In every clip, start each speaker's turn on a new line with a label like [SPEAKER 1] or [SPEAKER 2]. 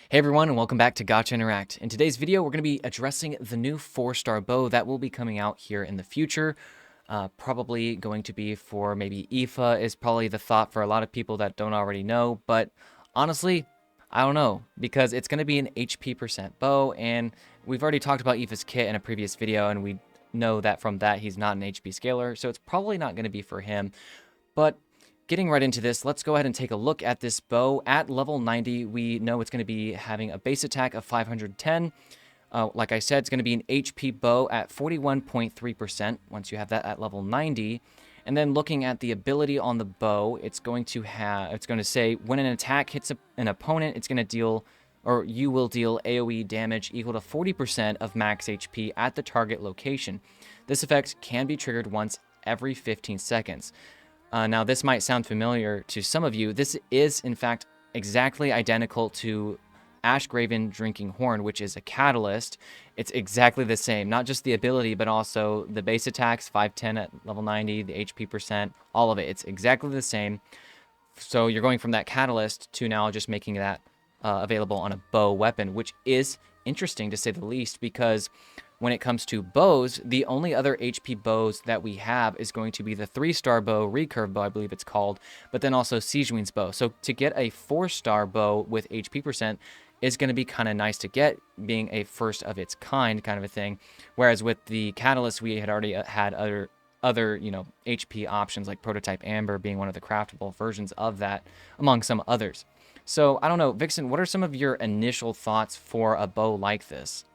[SPEAKER 1] Hey everyone, and welcome back to Gotcha Interact. In today's video, we're going to be addressing the new 4-star bow that will be coming out here in the future. Probably going to be for maybe Aoife is probably the thought for a lot of people that don't already know, but honestly, I don't know, because it's going to be an HP percent bow, and we've already talked about Aoife's kit in a previous video, and we know that from that he's not an HP scaler, so it's probably not going to be for him. But getting right into this, let's go ahead and take a look at this bow. At level 90, we know it's going to be having a base attack of 510. Like I said, it's going to be an HP bow at 41.3% once you have that at level 90. And then looking at the ability on the bow, it's going to say when an attack hits an opponent, it's going to deal, or you will deal AoE damage equal to 40% of max HP at the target location. This effect can be triggered once every 15 seconds. Now, this might sound familiar to some of you. This is, in fact, exactly identical to Ashgraven Drinking Horn, which is a catalyst. It's exactly the same, not just the ability, but also the base attacks, 510 at level 90, the HP percent, all of it. It's exactly the same. So you're going from that catalyst to now just making that available on a bow weapon, which is interesting to say the least, because when it comes to bows, the only other HP bows that we have is going to be the 3-star bow, recurve bow, I believe it's called, but then also Sigewinne's bow. So to get a 4-star bow with HP percent is going to be kind of nice to get, being a first of its kind kind of a thing. Whereas with the Catalyst, we had already had other HP options, like Prototype Amber being one of the craftable versions of that, among some others. So I don't know, Vixen, what are some of your initial thoughts for a bow like this?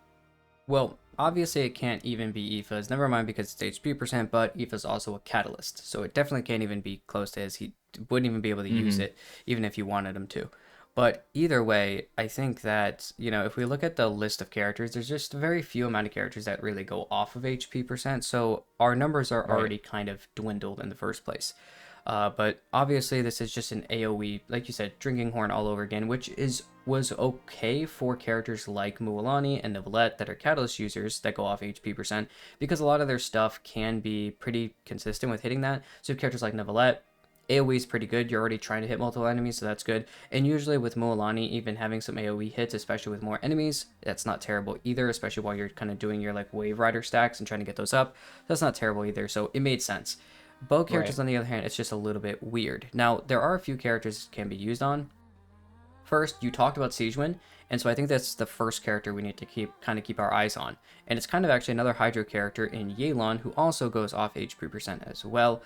[SPEAKER 2] Well, obviously it can't even be Aoife's, never mind because it's HP percent, but Aoife's also a catalyst, so it definitely can't even be close to his. He wouldn't even be able to use
[SPEAKER 1] Mm-hmm.
[SPEAKER 2] it, even if you wanted him to. But either way, I think that, if we look at the list of characters, there's just a very few amount of characters that really go off of HP percent, so our numbers are
[SPEAKER 1] Right.
[SPEAKER 2] already kind of dwindled in the first place. But obviously, this is just an AoE, like you said, Drinking Horn all over again, which was okay for characters like Mualani and Nivelette that are Catalyst users that go off HP percent, because a lot of their stuff can be pretty consistent with hitting that. So characters like Nivelette, AoE is pretty good. You're already trying to hit multiple enemies, so that's good. And usually with Mualani, even having some AoE hits, especially with more enemies, that's not terrible either, especially while you're kind of doing your like Wave Rider stacks and trying to get those up. That's not terrible either, so it made sense. Bow
[SPEAKER 1] Right.
[SPEAKER 2] characters, on the other hand, it's just a little bit weird. Now, there are a few characters can be used on. First, you talked about Sigewinne, and so I think that's the first character we need to keep our eyes on. And it's kind of actually another Hydro character in Yelan who also goes off HP percent as well,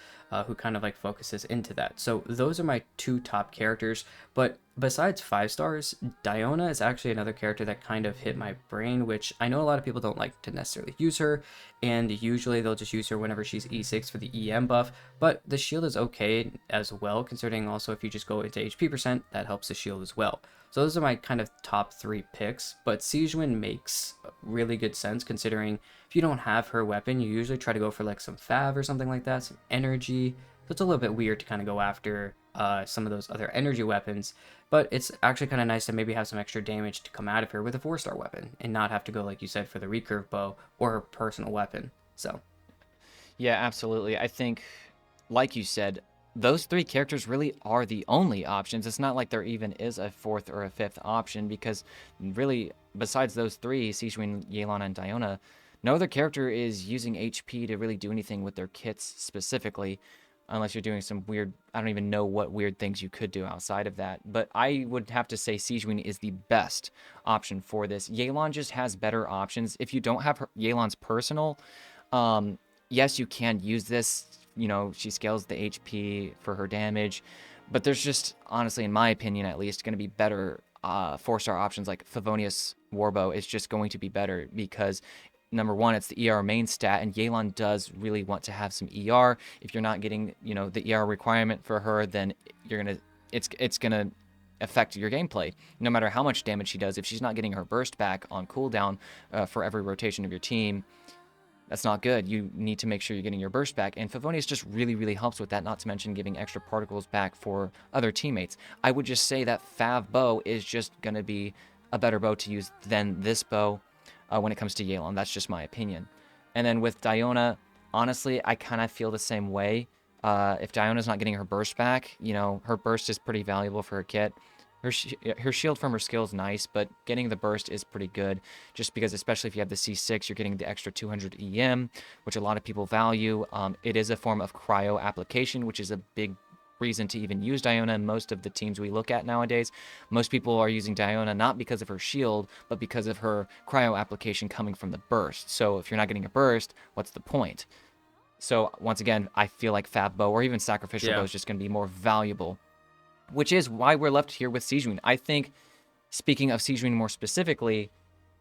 [SPEAKER 2] who kind of like focuses into that. So those are my two top characters. But besides 5 stars, Diona is actually another character that kind of hit my brain, which I know a lot of people don't like to necessarily use her, and usually they'll just use her whenever she's E6 for the EM buff. But the shield is okay as well, considering also if you just go into HP percent, that helps the shield as well. So those are my kind of top 3 picks, but Sigewinne makes really good sense considering if you don't have her weapon, you usually try to go for like some Fav or something like that, some energy. So it's a little bit weird to kind of go after some of those other energy weapons, but it's actually kind of nice to maybe have some extra damage to come out of here with a 4-star weapon and not have to go, like you said, for the recurve bow or her personal weapon. So
[SPEAKER 1] Yeah, absolutely. I think, like you said, those 3 characters really are the only options. It's not like there even is a 4th or a 5th option, because really, besides those 3, Sigewinne, Yelan, and Diona, no other character is using HP to really do anything with their kits specifically, unless you're doing some weird, I don't even know what weird things you could do outside of that. But I would have to say Sigewinne is the best option for this. Yelan just has better options. If you don't have Yelan's personal, um, yes, you can use this. She scales the HP for her damage, but there's just, honestly, in my opinion at least, going to be better 4-star options like Favonius Warbow is just going to be better because number one, it's the ER main stat, and Yelan does really want to have some ER. If you're not getting, the ER requirement for her, then it's gonna affect your gameplay. No matter how much damage she does, if she's not getting her burst back on cooldown for every rotation of your team, that's not good. You need to make sure you're getting your burst back, and Favonius just really, really helps with that, not to mention giving extra particles back for other teammates. I would just say that Fav bow is just going to be a better bow to use than this bow when it comes to Yelan. That's just my opinion. And then with Diona, honestly, I kind of feel the same way. If Diona's not getting her burst back, her burst is pretty valuable for her kit. her shield from her skill is nice, but getting the burst is pretty good, just because especially if you have the C6, you're getting the extra 200 EM, which a lot of people value. It is a form of cryo application, which is a big reason to even use Diona in most of the teams we look at nowadays. Most people are using Diona not because of her shield, but because of her cryo application coming from the burst. So if you're not getting a burst, what's the point? So once again, I feel like Fab Bow or even Sacrificial Bow
[SPEAKER 2] Yeah.
[SPEAKER 1] is just going to be more valuable, which is why we're left here with Sigewinne. I think, speaking of Sigewinne more specifically,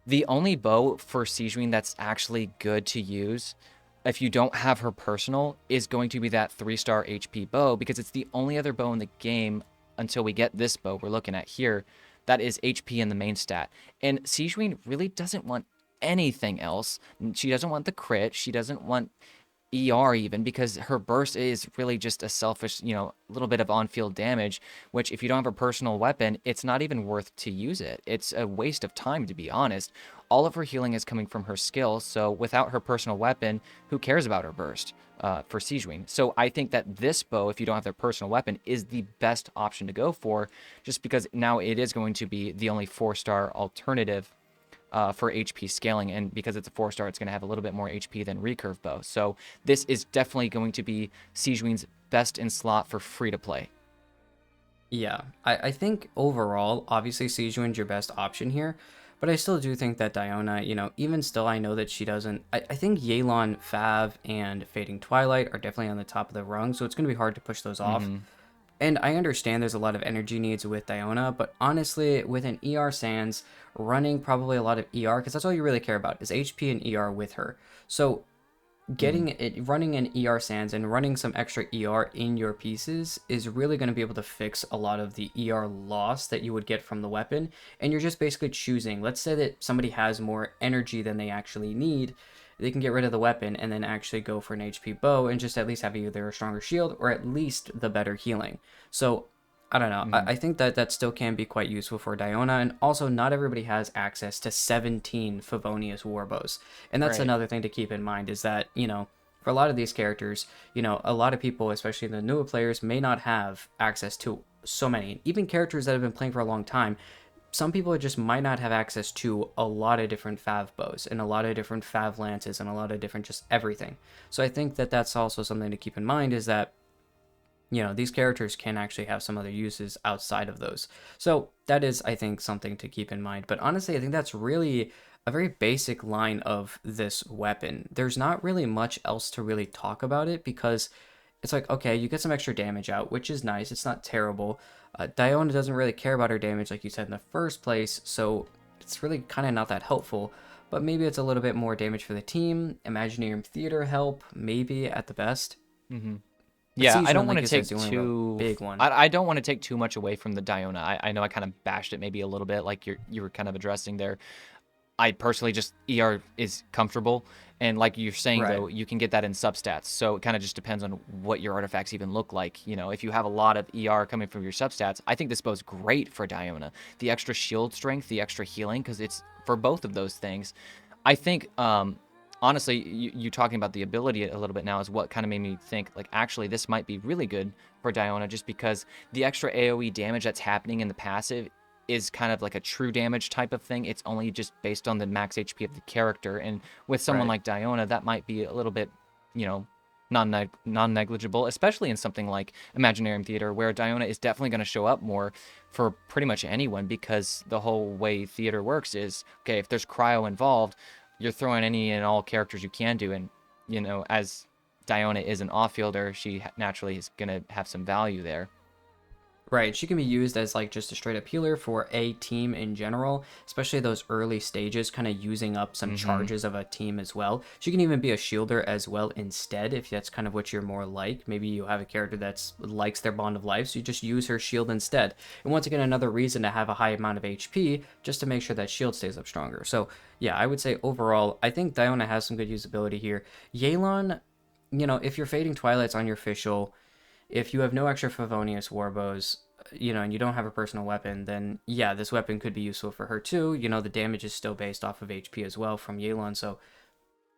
[SPEAKER 1] the only bow for Sigewinne that's actually good to use if you don't have her personal is going to be that 3-star HP bow, because it's the only other bow in the game until we get this bow we're looking at here that is HP in the main stat. And Sigewinne really doesn't want anything else. She doesn't want the crit. She doesn't want ER even, because her burst is really just a selfish, little bit of on-field damage, which if you don't have a personal weapon, it's not even worth to use it. It's a waste of time, to be honest. All of her healing is coming from her skill, so without her personal weapon, who cares about her burst for Sigewinne? So I think that this bow, if you don't have their personal weapon, is the best option to go for, just because now it is going to be the only 4-star alternative for HP scaling, and because it's a 4-star, it's going to have a little bit more HP than recurve bow. So this is definitely going to be Sigewinne's best in slot for free to play.
[SPEAKER 2] Yeah, I think overall, obviously Sigewinne's your best option here, but I still do think that Diona, even still, I know that she doesn't. I think Yelan, Fav, and Fading Twilight are definitely on the top of the rung, so it's going to be hard to push those off. And I understand there's a lot of energy needs with Diona, but honestly, with an ER Sans, running probably a lot of ER, because that's all you really care about, is HP and ER with her. So running an ER Sans and running some extra ER in your pieces is really going to be able to fix a lot of the ER loss that you would get from the weapon. And you're just basically choosing, let's say that somebody has more energy than they actually need, they can get rid of the weapon and then actually go for an HP bow and just at least have either a stronger shield or at least the better healing. So I don't know. I think that still can be quite useful for Diona, and also not everybody has access to 17 Favonius warbows. And that's
[SPEAKER 1] Right.
[SPEAKER 2] another thing to keep in mind is that, for a lot of these characters, a lot of people, especially the newer players, may not have access to so many. Even characters that have been playing for a long time, some people just might not have access to a lot of different Fav bows and a lot of different Fav lances and a lot of different just everything. So I think that that's also something to keep in mind is that these characters can actually have some other uses outside of those. So that is, I think, something to keep in mind. But honestly, I think that's really a very basic line of this weapon. There's not really much else to really talk about it because it's like, okay, you get some extra damage out, which is nice. It's not terrible. Diona doesn't really care about her damage, like you said in the first place, so it's really kind of not that helpful. But maybe it's a little bit more damage for the team. Imaginarium Theater help, maybe at the best.
[SPEAKER 1] Yeah, I don't
[SPEAKER 2] Sigewinne,
[SPEAKER 1] want
[SPEAKER 2] like
[SPEAKER 1] to
[SPEAKER 2] you said,
[SPEAKER 1] take
[SPEAKER 2] is the only real big one.
[SPEAKER 1] I don't want to take too much away from the Diona. I know I kind of bashed it maybe a little bit, like you were kind of addressing there. I personally just ER is comfortable, and like you're saying
[SPEAKER 2] Right.
[SPEAKER 1] though, you can get that in substats. So it kind of just depends on what your artifacts even look like. If you have a lot of ER coming from your substats, I think this bow's great for Diona. The extra shield strength, the extra healing, because it's for both of those things. I think honestly, you talking about the ability a little bit now is what kind of made me think, like, actually, this might be really good for Diona, just because the extra AoE damage that's happening in the passive is kind of like a true damage type of thing. It's only just based on the max HP of the character. And with someone
[SPEAKER 2] Right.
[SPEAKER 1] like Diona, that might be a little bit, you know, non-negligible, especially in something like Imaginarium Theater, where Diona is definitely going to show up more for pretty much anyone, because the whole way theater works is, okay, if there's cryo involved, you're throwing any and all characters you can do. And, as Diona is an off-fielder, she naturally is going to have some value there.
[SPEAKER 2] Right, she can be used as like just a straight up healer for a team in general, especially those early stages, kind of using up some charges of a team as well. She can even be a shielder as well instead, if that's kind of what you're more like. Maybe you have a character that's likes their bond of life, so you just use her shield instead. And once again, another reason to have a high amount of HP, just to make sure that shield stays up stronger. So yeah, I would say overall, I think Diona has some good usability here. Yelan, if you're Fading Twilight's on your official, if you have no extra Favonius warbows, and you don't have a personal weapon, then yeah, this weapon could be useful for her too. The damage is still based off of HP as well from Yelan, so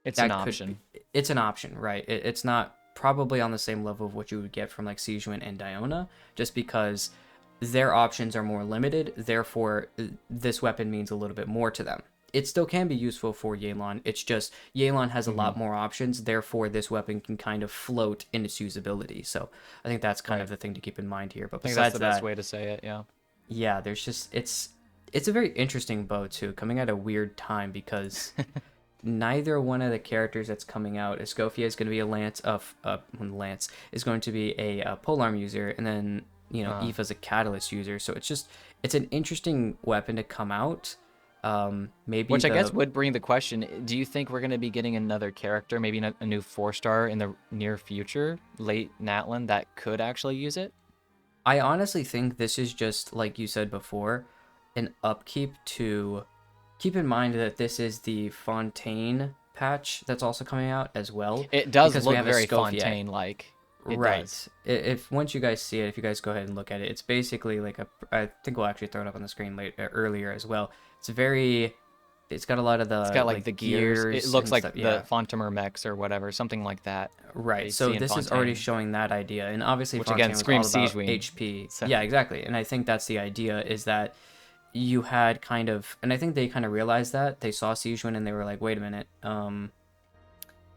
[SPEAKER 1] It's an
[SPEAKER 2] that could
[SPEAKER 1] option.
[SPEAKER 2] it's an option, right? It's not probably on the same level of what you would get from like Sigewinne and Diona, just because their options are more limited. Therefore, this weapon means a little bit more to them. It still can be useful for Yelan. It's just Yelan has a
[SPEAKER 1] Hmm.
[SPEAKER 2] lot more options. Therefore, this weapon can kind of float in its usability. So I think that's kind
[SPEAKER 1] Right.
[SPEAKER 2] of the thing to keep in mind here. But
[SPEAKER 1] I think that's
[SPEAKER 2] besides
[SPEAKER 1] the best
[SPEAKER 2] that,
[SPEAKER 1] way to say it. Yeah.
[SPEAKER 2] yeah, there's just it's a very interesting bow too, coming at a weird time because neither one of the characters that's coming out, Escoffier is going to be a lance is going to be a polearm user, and then
[SPEAKER 1] Uh,
[SPEAKER 2] Aoife's a catalyst user. So it's an interesting weapon to come out. Maybe
[SPEAKER 1] which I guess
[SPEAKER 2] the
[SPEAKER 1] would bring the question: do you think we're going to be getting another character, maybe a new 4-star in the near future, late Natlan, that could actually use it?
[SPEAKER 2] I honestly think this is just like you said before, an upkeep to keep in mind that this is the Fontaine patch that's also coming out as well,
[SPEAKER 1] It does
[SPEAKER 2] because we
[SPEAKER 1] look
[SPEAKER 2] have
[SPEAKER 1] very
[SPEAKER 2] Escoffier.
[SPEAKER 1] Fontaine-like. It does.
[SPEAKER 2] Right. If once you guys see it, if you guys go ahead and look at it, it's basically like a. I think we'll actually throw it up on the screen earlier as well. It's very. It's got a lot of
[SPEAKER 1] It's
[SPEAKER 2] the
[SPEAKER 1] got like
[SPEAKER 2] like
[SPEAKER 1] the gears. It
[SPEAKER 2] gears
[SPEAKER 1] looks
[SPEAKER 2] and
[SPEAKER 1] like
[SPEAKER 2] stuff.
[SPEAKER 1] the
[SPEAKER 2] Yeah.
[SPEAKER 1] Fontamer mechs or whatever, something like that.
[SPEAKER 2] Right.
[SPEAKER 1] You
[SPEAKER 2] So
[SPEAKER 1] see in
[SPEAKER 2] this is already
[SPEAKER 1] Fontaine,
[SPEAKER 2] showing that idea, and obviously
[SPEAKER 1] which again
[SPEAKER 2] Fontaine was all
[SPEAKER 1] screams
[SPEAKER 2] about
[SPEAKER 1] Sigewinne.
[SPEAKER 2] HP.
[SPEAKER 1] So
[SPEAKER 2] Yeah, exactly. And I think that's the idea is that you had kind of, and I think they kind of realized that they saw Sigewinne and they were like, wait a minute,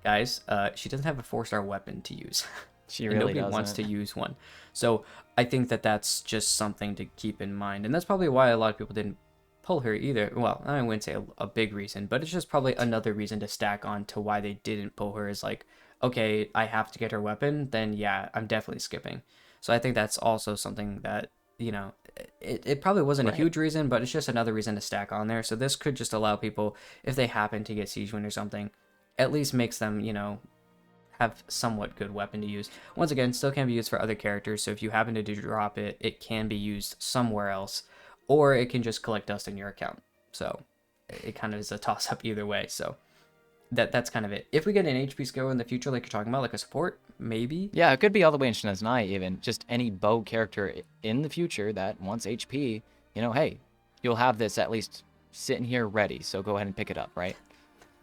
[SPEAKER 2] guys, she doesn't have a 4-star weapon to use.
[SPEAKER 1] she
[SPEAKER 2] And
[SPEAKER 1] really
[SPEAKER 2] nobody wants
[SPEAKER 1] doesn't.
[SPEAKER 2] to use one. So I think that that's just something to keep in mind, and that's probably why a lot of people didn't pull her either. Well, I wouldn't say a big reason, but it's just probably another reason to stack on to why they didn't pull her is like, okay, I have to get her weapon, then yeah, I'm definitely skipping. So I think that's also something that it probably wasn't a
[SPEAKER 1] Right.
[SPEAKER 2] huge reason, but it's just another reason to stack on there. So this could just allow people, if they happen to get Siege or something, at least makes them, have somewhat good weapon to use. Once again, still can be used for other characters, so if you happen to drop it, it can be used somewhere else, or it can just collect dust in your account. So it kind of is a toss up either way. So that's kind of it. If we get an HP skill in the future, like you're talking about, like a support, maybe.
[SPEAKER 1] Yeah, it could be all the way in Shina's Night, even. Just any bow character in the future that wants HP, hey, you'll have this at least sitting here ready, so go ahead and pick it up, right?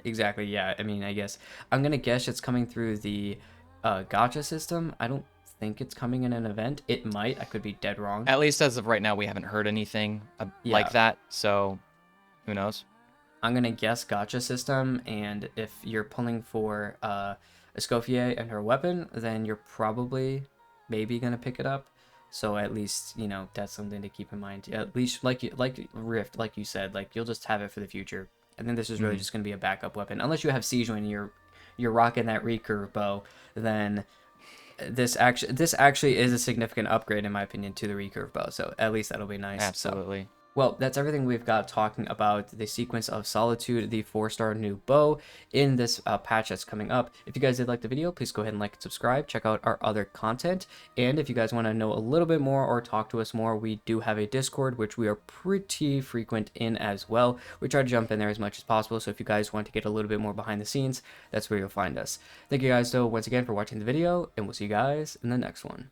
[SPEAKER 2] Exactly. Yeah. I mean, I guess I'm gonna guess it's coming through the gotcha system. I don't think it's coming in an event. It might. I could be dead wrong.
[SPEAKER 1] At least as of right now, we haven't heard anything like
[SPEAKER 2] Yeah.
[SPEAKER 1] that, so who knows?
[SPEAKER 2] I'm gonna guess gotcha system, and if you're pulling for Escoffier and her weapon, then you're probably maybe gonna pick it up. So at least that's something to keep in mind. At least like Rift, like you said, like you'll just have it for the future. And then this is really
[SPEAKER 1] Mhm.
[SPEAKER 2] just gonna be a backup weapon, unless you have Siege when you're rocking that recurve bow. Then this actually is a significant upgrade in my opinion to the recurve bow. So at least that'll be nice. So.
[SPEAKER 1] Absolutely.
[SPEAKER 2] Well, that's everything we've got talking about the sequence of Solitude, the 4-star new bow in this patch that's coming up. If you guys did like the video, please go ahead and like and subscribe. Check out our other content. And if you guys want to know a little bit more or talk to us more, we do have a Discord, which we are pretty frequent in as well. We try to jump in there as much as possible. So if you guys want to get a little bit more behind the scenes, that's where you'll find us. Thank you guys, though, once again for watching the video, and we'll see you guys in the next one.